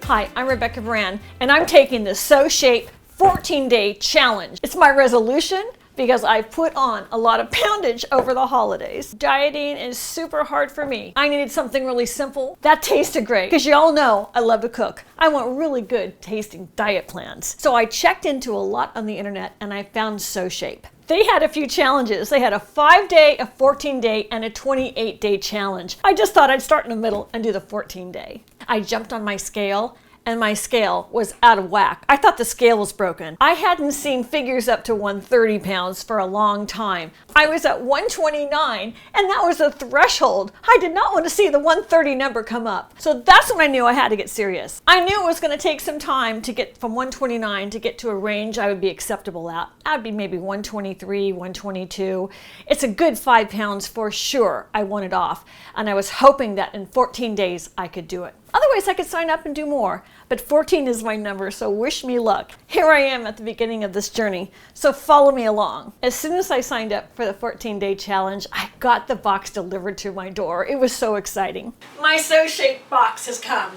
Hi, I'm Rebecca Brand, and I'm taking the SoShape 14-day challenge. It's my resolution because I put on a lot of poundage over the holidays. Dieting is super hard for me. I needed something really simple that tasted great, because you all know I love to cook. I want really good tasting diet plans. So I checked into a lot on the internet and I found SoShape. They had a few challenges. They had a 5-day, a 14-day, and a 28-day challenge. I just thought I'd start in the middle and do the 14-day. I jumped on my scale, and my scale was out of whack. I thought the scale was broken. I hadn't seen figures up to 130 pounds for a long time. I was at 129, and that was a threshold. I did not want to see the 130 number come up. So that's when I knew I had to get serious. I knew it was going to take some time to get from 129 to get to a range I would be acceptable at. I'd be maybe 123, 122. It's a good 5 pounds for sure I wanted off, and I was hoping that in 14 days I could do it. Otherwise, I could sign up and do more, but 14 is my number, so wish me luck. Here I am at the beginning of this journey, so follow me along. As soon as I signed up for the 14-day challenge, I got the box delivered to my door. It was so exciting. My SoShape box has come.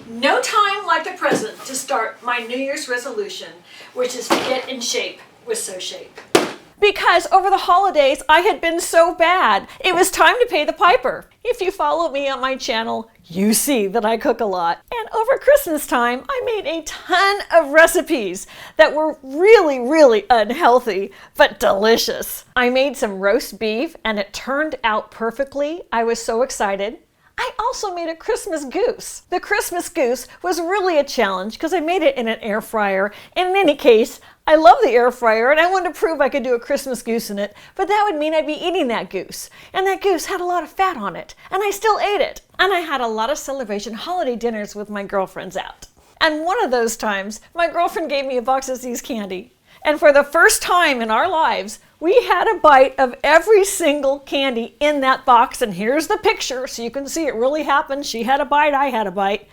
No time like the present to start my New Year's resolution, which is to get in shape with SoShape. Because over the holidays, I had been so bad. It was time to pay the piper. If you follow me on my channel, you see that I cook a lot. And over Christmas time, I made a ton of recipes that were really, really unhealthy, but delicious. I made some roast beef and it turned out perfectly. I was so excited. I also made a Christmas goose. The Christmas goose was really a challenge because I made it in an air fryer. And in any case, I love the air fryer and I wanted to prove I could do a Christmas goose in it, but that would mean I'd be eating that goose. And that goose had a lot of fat on it, and I still ate it. And I had a lot of celebration holiday dinners with my girlfriends out. And one of those times, my girlfriend gave me a box of Z's candy. And for the first time in our lives, we had a bite of every single candy in that box. And here's the picture so you can see it really happened. She had a bite, I had a bite.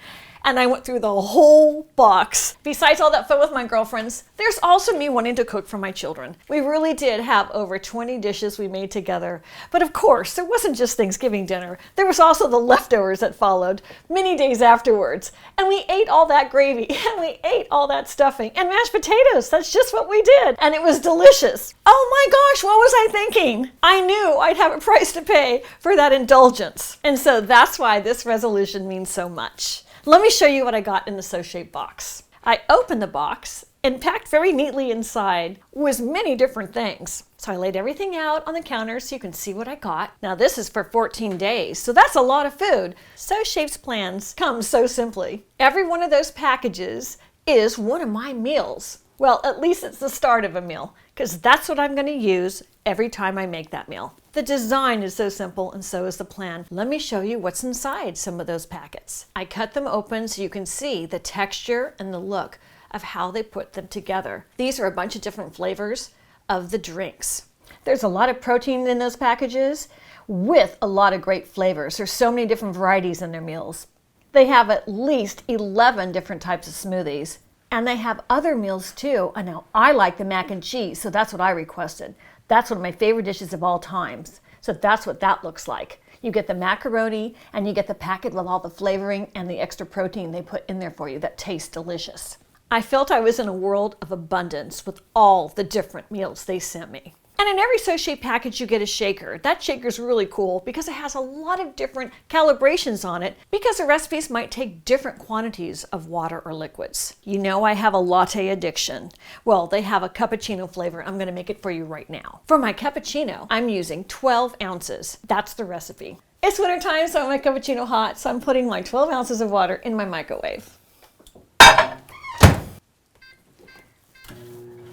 And I went through the whole box. Besides all that fun with my girlfriends, there's also me wanting to cook for my children. We really did have over 20 dishes we made together. But of course, there wasn't just Thanksgiving dinner. There was also the leftovers that followed many days afterwards. And we ate all that gravy, and we ate all that stuffing, and mashed potatoes. That's just what we did. And it was delicious. Oh my gosh, what was I thinking? I knew I'd have a price to pay for that indulgence. And so that's why this resolution means so much. Let me show you what I got in the SoShape box. I opened the box and packed very neatly inside was many different things. So I laid everything out on the counter so you can see what I got. Now this is for 14 days, so that's a lot of food. SoShape's plans come so simply. Every one of those packages is one of my meals. Well, at least it's the start of a meal, because that's what I'm going to use every time I make that meal. The design is so simple, and so is the plan. Let me show you what's inside some of those packets. I cut them open so you can see the texture and the look of how they put them together. These are a bunch of different flavors of the drinks. There's a lot of protein in those packages with a lot of great flavors. There's so many different varieties in their meals. They have at least 11 different types of smoothies. And they have other meals too. And now I like the mac and cheese, so that's what I requested. That's one of my favorite dishes of all times. So that's what that looks like. You get the macaroni and you get the packet with all the flavoring and the extra protein they put in there for you that tastes delicious. I felt I was in a world of abundance with all the different meals they sent me. And in every SoShape package, you get a shaker. That shaker's really cool because it has a lot of different calibrations on it because the recipes might take different quantities of water or liquids. You know I have a latte addiction. Well, they have a cappuccino flavor. I'm gonna make it for you right now. For my cappuccino, I'm using 12 ounces. That's the recipe. It's winter time, so I want my cappuccino hot, so I'm putting my 12 ounces of water in my microwave.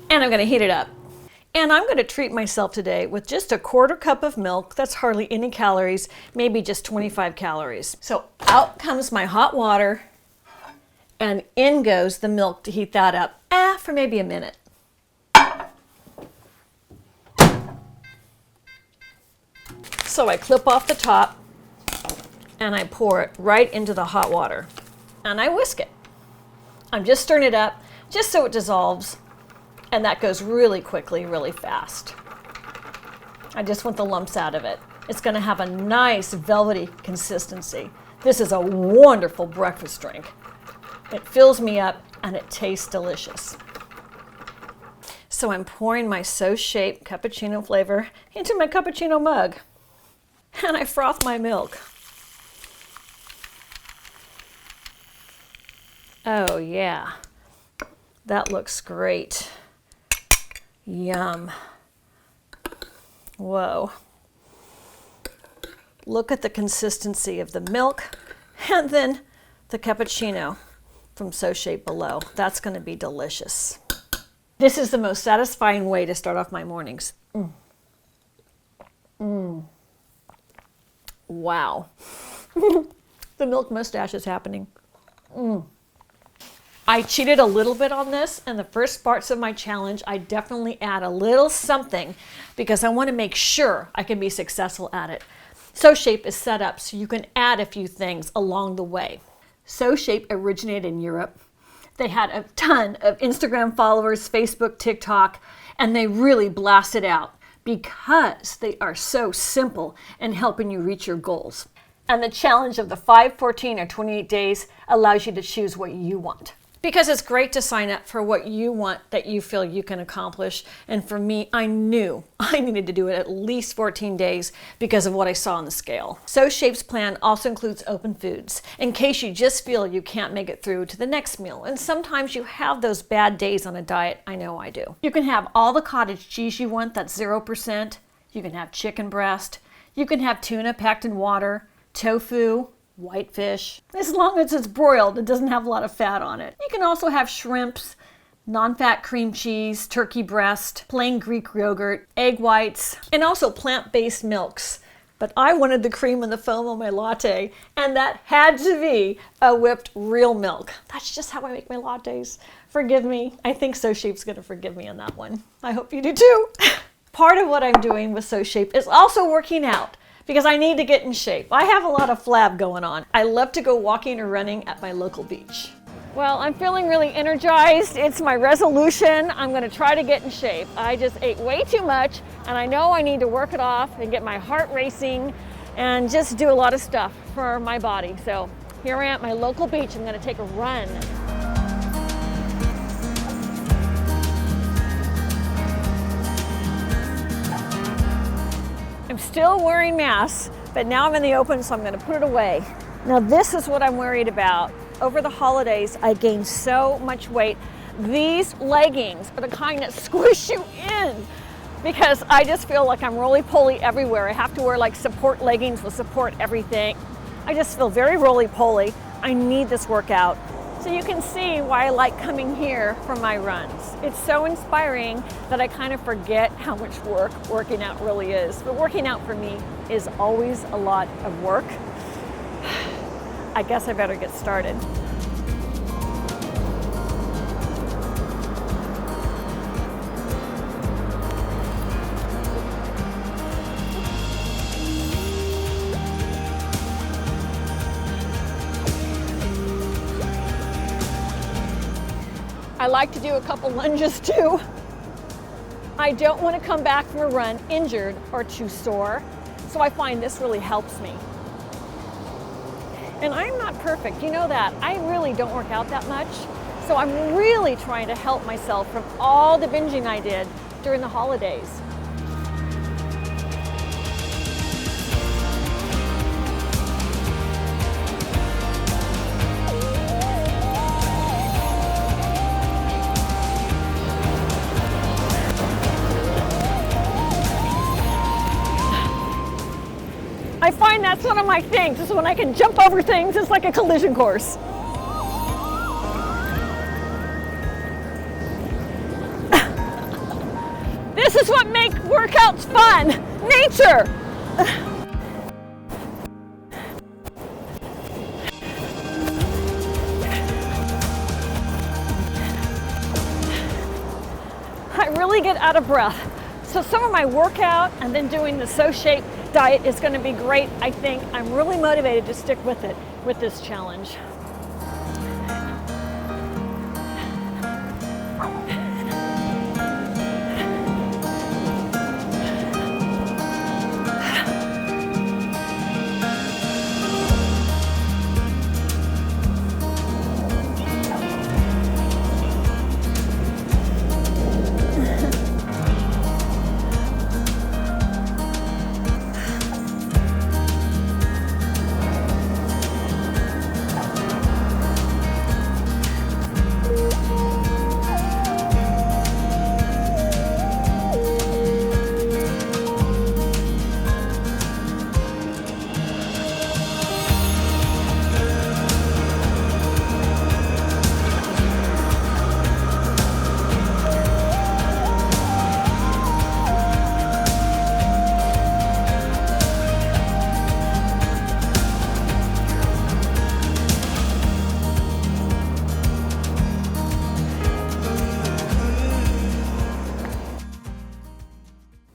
And I'm gonna heat it up. And I'm going to treat myself today with just a 1/4 cup of milk. That's hardly any calories, maybe just 25 calories. So out comes my hot water and in goes the milk to heat that up for maybe a minute. So I clip off the top and I pour it right into the hot water and I whisk it. I'm just stirring it up just so it dissolves. And that goes really quickly, really fast. I just want the lumps out of it. It's going to have a nice velvety consistency. This is a wonderful breakfast drink. It fills me up and it tastes delicious. So I'm pouring my SoShape cappuccino flavor into my cappuccino mug, and I froth my milk. Oh yeah, that looks great. Yum. Whoa. Look at the consistency of the milk and then the cappuccino from SoShape below. That's going to be delicious. This is the most satisfying way to start off my mornings. Wow. The milk mustache is happening. I cheated a little bit on this. In the first parts of my challenge, I definitely add a little something because I want to make sure I can be successful at it. SoShape is set up so you can add a few things along the way. SoShape originated in Europe. They had a ton of Instagram followers, Facebook, TikTok, and they really blasted out because they are so simple in helping you reach your goals. And the challenge of the 5, 14, or 28 days allows you to choose what you want. Because it's great to sign up for what you want that you feel you can accomplish. And for me, I knew I needed to do it at least 14 days because of what I saw on the scale. SoShape's plan also includes open foods in case you just feel you can't make it through to the next meal. And sometimes you have those bad days on a diet. I know I do. You can have all the cottage cheese you want, that's 0%. You can have chicken breast. You can have tuna packed in water, tofu, white fish, as long as it's broiled, it doesn't have a lot of fat on it. You can also have shrimps, non-fat cream cheese, turkey breast, plain Greek yogurt, egg whites, and also plant-based milks. But I wanted the cream and the foam on my latte, and that had to be a whipped real milk. That's just how I make my lattes. Forgive me. I think SoShape's gonna forgive me on that one. I hope you do too. Part of what I'm doing with SoShape is also working out, because I need to get in shape. I have a lot of flab going on. I love to go walking or running at my local beach. Well, I'm feeling really energized. It's my resolution. I'm gonna try to get in shape. I just ate way too much, and I know I need to work it off and get my heart racing and just do a lot of stuff for my body. So here I am at my local beach. I'm gonna take a run. I'm still wearing masks, but now I'm in the open, so I'm gonna put it away. Now this is what I'm worried about. Over the holidays, I gained so much weight. These leggings are the kind that squish you in because I just feel like I'm roly-poly everywhere. I have to wear like support leggings with support everything. I just feel very roly-poly. I need this workout. So you can see why I like coming here for my runs. It's so inspiring that I kind of forget how much work working out really is. But working out for me is always a lot of work. I guess I better get started. I like to do a couple lunges too. I don't want to come back from a run injured or too sore, so I find this really helps me. And I'm not perfect, you know that. I really don't work out that much, so I'm really trying to help myself from all the binging I did during the holidays. I find that's one of my things, is when I can jump over things, it's like a collision course. This is what makes workouts fun, nature. I really get out of breath. So some of my workout and then doing the SoShape diet is going to be great, I think. I'm really motivated to stick with it, with this challenge.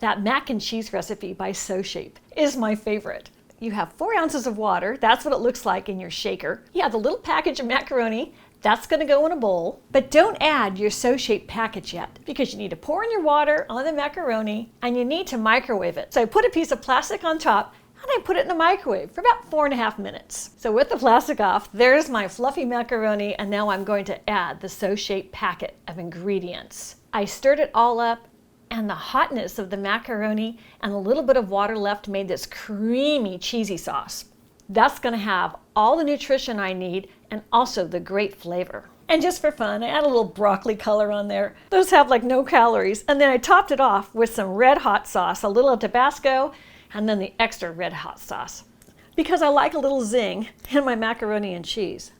That mac and cheese recipe by SoShape is my favorite. You have 4 ounces of water. That's what it looks like in your shaker. You have the little package of macaroni. That's going to go in a bowl. But don't add your SoShape package yet because you need to pour in your water on the macaroni and you need to microwave it. So I put a piece of plastic on top and I put it in the microwave for about 4.5 minutes. So with the plastic off, there's my fluffy macaroni, and now I'm going to add the SoShape packet of ingredients. I stirred it all up, and the hotness of the macaroni and a little bit of water left made this creamy, cheesy sauce. That's going to have all the nutrition I need and also the great flavor. And just for fun, I add a little broccoli color on there. Those have like no calories. And then I topped it off with some red hot sauce, a little Tabasco, and then the extra red hot sauce. Because I like a little zing in my macaroni and cheese.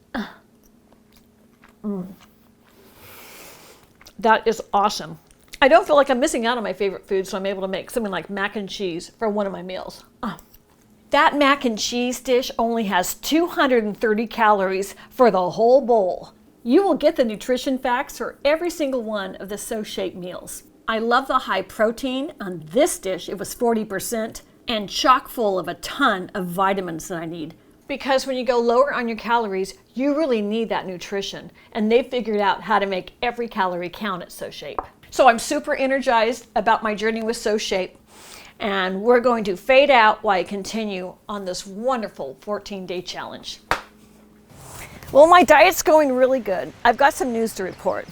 That is awesome. I don't feel like I'm missing out on my favorite food, so I'm able to make something like mac and cheese for one of my meals. That mac and cheese dish only has 230 calories for the whole bowl. You will get the nutrition facts for every single one of the SoShape meals. I love the high protein. On this dish, it was 40% and chock full of a ton of vitamins that I need. Because when you go lower on your calories, you really need that nutrition. And they've figured out how to make every calorie count at SoShape. So I'm super energized about my journey with SoShape, and we're going to fade out while I continue on this wonderful 14-day challenge. Well, my diet's going really good. I've got some news to report.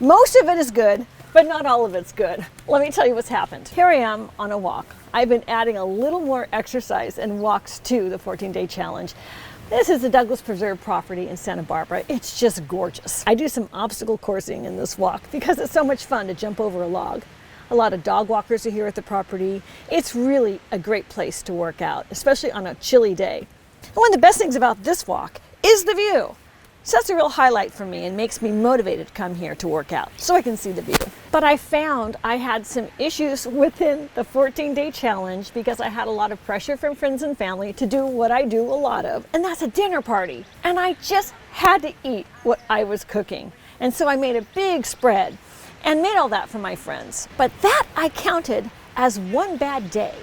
Most of it is good, but not all of it's good. Let me tell you what's happened. Here I am on a walk. I've been adding a little more exercise and walks to the 14-day challenge. This is the Douglas Preserve property in Santa Barbara. It's just gorgeous. I do some obstacle coursing in this walk because it's so much fun to jump over a log. A lot of dog walkers are here at the property. It's really a great place to work out, especially on a chilly day. And one of the best things about this walk is the view. So that's a real highlight for me and makes me motivated to come here to work out so I can see the view. But I found I had some issues within the 14-day challenge because I had a lot of pressure from friends and family to do what I do a lot of, and that's a dinner party. And I just had to eat what I was cooking. And so I made a big spread and made all that for my friends. But that I counted as one bad day.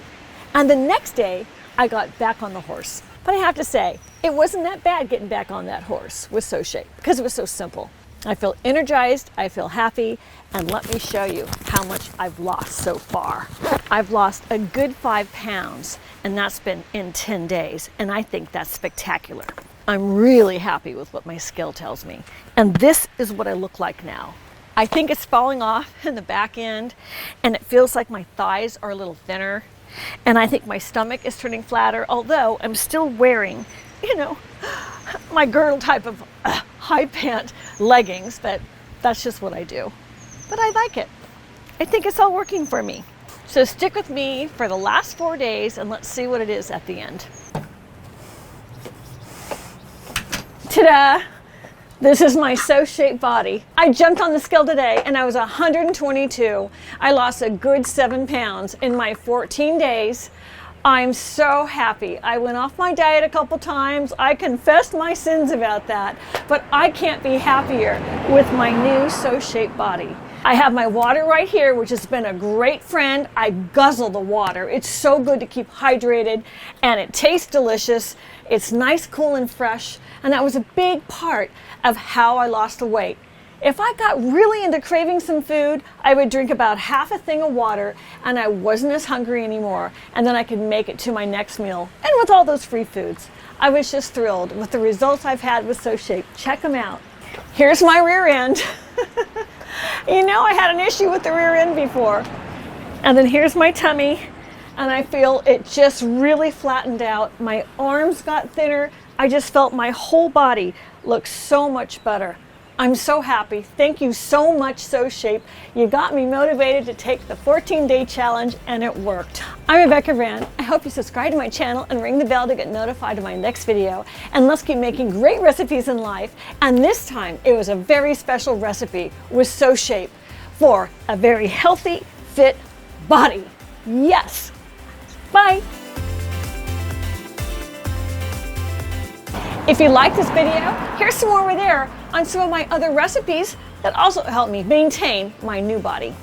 And the next day, I got back on the horse. But I have to say, it wasn't that bad getting back on that horse with SoShape because it was so simple. I feel energized, I feel happy, and let me show you how much I've lost so far. I've lost a good 5 pounds, and that's been in 10 days, and I think that's spectacular. I'm really happy with what my scale tells me. And this is what I look like now. I think it's falling off in the back end, and it feels like my thighs are a little thinner. And I think my stomach is turning flatter, although I'm still wearing, my girdle type of high pant leggings, but that's just what I do. But I like it. I think it's all working for me. So stick with me for the last 4 days and let's see what it is at the end. Ta-da! This is my SoShape body. I jumped on the scale today and I was 122. I lost a good 7 pounds in my 14 days. I'm so happy. I went off my diet a couple times. I confessed my sins about that, but I can't be happier with my new SoShape body. I have my water right here, which has been a great friend. I guzzle the water. It's so good to keep hydrated and it tastes delicious. It's nice, cool, and fresh. And that was a big part of how I lost the weight. If I got really into craving some food, I would drink about half a thing of water and I wasn't as hungry anymore. And then I could make it to my next meal. And with all those free foods, I was just thrilled with the results I've had with SoShape. Check them out. Here's my rear end. I had an issue with the rear end before. And then here's my tummy. And I feel it just really flattened out. My arms got thinner. I just felt my whole body look so much better. I'm so happy. Thank you so much, SoShape. You got me motivated to take the 14-day challenge, and it worked. I'm Rebecca Brand. I hope you subscribe to my channel and ring the bell to get notified of my next video. And let's keep making great recipes in life. And this time, it was a very special recipe with SoShape for a very healthy, fit body. Yes. Bye. If you like this video, here's some more over there on some of my other recipes that also help me maintain my new body.